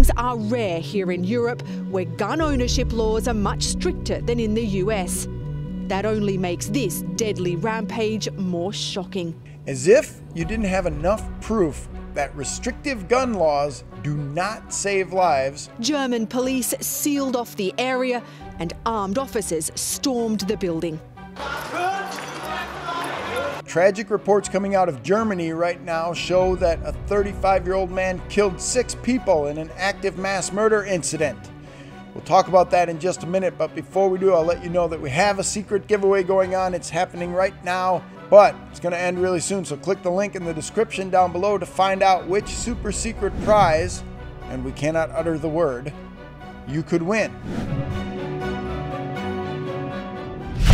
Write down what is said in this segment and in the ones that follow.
shootings are rare here in Europe, where gun ownership laws are much stricter than in the US. That only makes this deadly rampage more shocking. As if you didn't have enough proof that restrictive gun laws do not save lives, German police sealed off the area and armed officers stormed the building. Tragic reports coming out of Germany right now show that a 35-year-old man killed 6 people in an active mass murder incident. We'll talk about that in just a minute, but before we do, I'll let you know that we have a secret giveaway going on. It's happening right now, but it's going to end really soon, so click the link in the description down below to find out which super secret prize, and we cannot utter the word, you could win.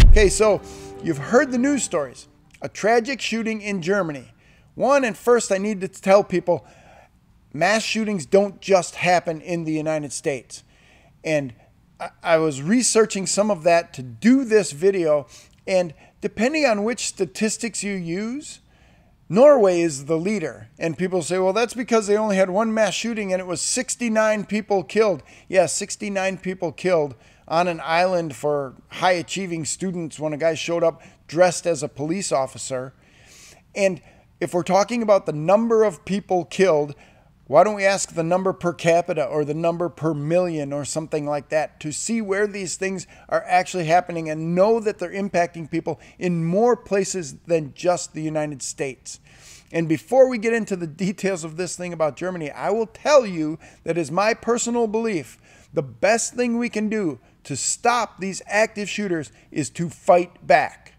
Okay, so you've heard the news stories. A tragic shooting in Germany. First I need to tell people, mass shootings don't just happen in the United States. And I was researching some of that to do this video, and depending on which statistics you use, Norway is the leader. And people say, well, that's because they only had one mass shooting and it was 69 people killed. Yeah, 69 people killed on an island for high-achieving students when a guy showed up dressed as a police officer. And if we're talking about the number of people killed, why don't we ask the number per capita or the number per million or something like that to see where these things are actually happening and know that they're impacting people in more places than just the United States. And before we get into the details of this thing about Germany, I will tell you that is my personal belief, the best thing we can do to stop these active shooters is to fight back.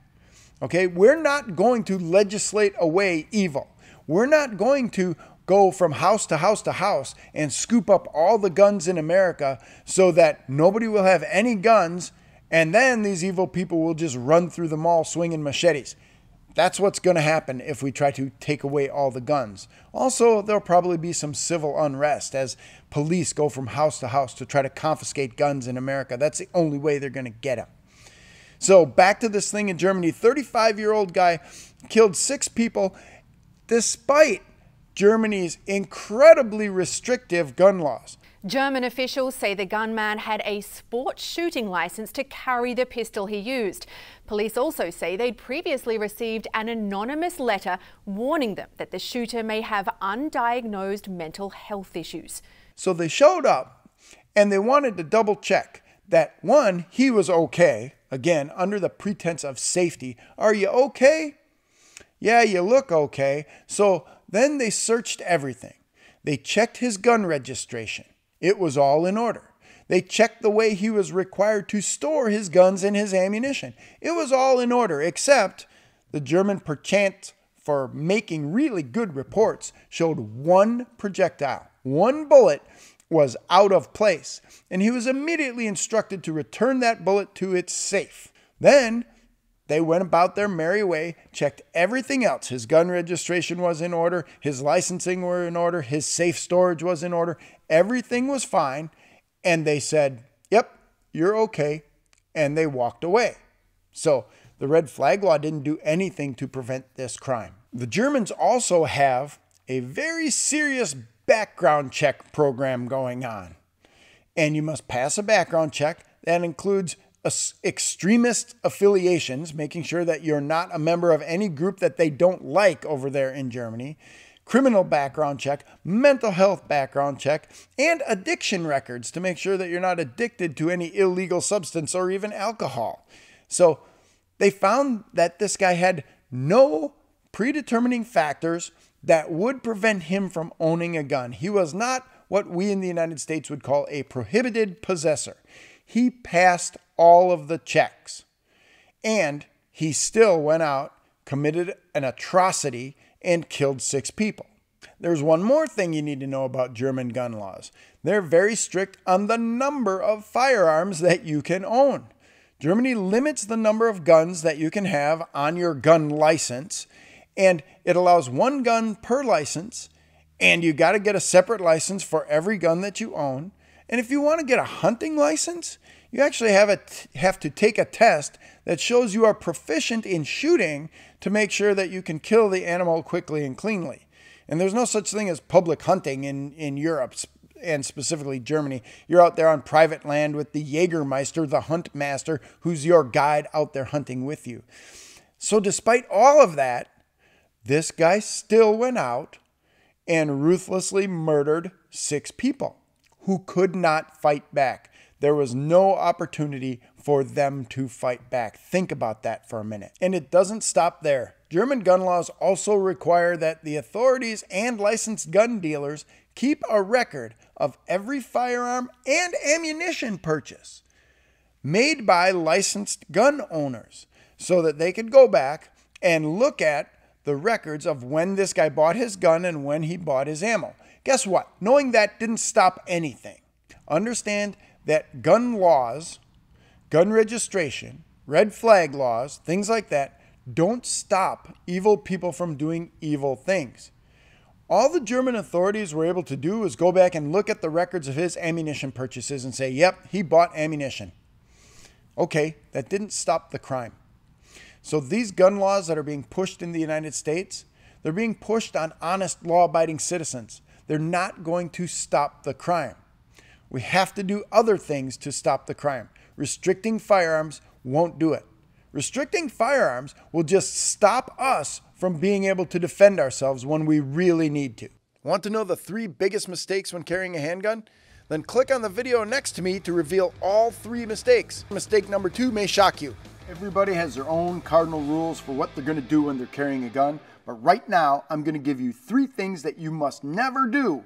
Okay, we're not going to legislate away evil. We're not going to go from house to house to house and scoop up all the guns in America so that nobody will have any guns, and then these evil people will just run through the mall swinging machetes. That's what's going to happen if we try to take away all the guns. Also, there'll probably be some civil unrest as police go from house to house to try to confiscate guns in America. That's the only way they're going to get them. So back to this thing in Germany. 35-year-old guy killed 6 people despite Germany's incredibly restrictive gun laws. German officials say the gunman had a sports shooting license to carry the pistol he used. Police also say they'd previously received an anonymous letter warning them that the shooter may have undiagnosed mental health issues. So they showed up and they wanted to double check that, one, he was okay, again, under the pretense of safety. Are you okay? Yeah, you look okay. So then they searched everything. They checked his gun registration. It was all in order. They checked the way he was required to store his guns and his ammunition. It was all in order, except the German perchance for making really good reports showed one projectile. One bullet was out of place, and he was immediately instructed to return that bullet to its safe. Then they went about their merry way, checked everything else. His gun registration was in order, his licensing were in order, his safe storage was in order. Everything was fine, and they said, yep, you're okay, and they walked away. So the red flag law didn't do anything to prevent this crime. The Germans also have a very serious background check program going on, and you must pass a background check that includes extremist affiliations, making sure that you're not a member of any group that they don't like over there in Germany, criminal background check, mental health background check, and addiction records to make sure that you're not addicted to any illegal substance or even alcohol. So they found that this guy had no predetermining factors that would prevent him from owning a gun. He was not what we in the United States would call a prohibited possessor. He passed all of the checks, and he still went out, committed an atrocity, and killed 6 people. There's one more thing you need to know about German gun laws. They're very strict on the number of firearms that you can own. Germany limits the number of guns that you can have on your gun license, and it allows 1 gun per license, and you got to get a separate license for every gun that you own. And if you want to get a hunting license, you actually have to take a test that shows you are proficient in shooting to make sure that you can kill the animal quickly and cleanly. And there's no such thing as public hunting in Europe, and specifically Germany. You're out there on private land with the Jägermeister, the hunt master, who's your guide out there hunting with you. So despite all of that, this guy still went out and ruthlessly murdered 6 people who could not fight back. There was no opportunity for them to fight back. Think about that for a minute. And it doesn't stop there. German gun laws also require that the authorities and licensed gun dealers keep a record of every firearm and ammunition purchase made by licensed gun owners so that they could go back and look at the records of when this guy bought his gun and when he bought his ammo. Guess what? Knowing that didn't stop anything. Understand that gun laws, gun registration, red flag laws, things like that, don't stop evil people from doing evil things. All the German authorities were able to do was go back and look at the records of his ammunition purchases and say, yep, he bought ammunition. Okay, that didn't stop the crime. So these gun laws that are being pushed in the United States, they're being pushed on honest, law-abiding citizens. They're not going to stop the crime. We have to do other things to stop the crime. Restricting firearms won't do it. Restricting firearms will just stop us from being able to defend ourselves when we really need to. Want to know the 3 biggest mistakes when carrying a handgun? Then click on the video next to me to reveal all 3 mistakes. Mistake number 2 may shock you. Everybody has their own cardinal rules for what they're going to do when they're carrying a gun. But right now, I'm going to give you 3 things that you must never do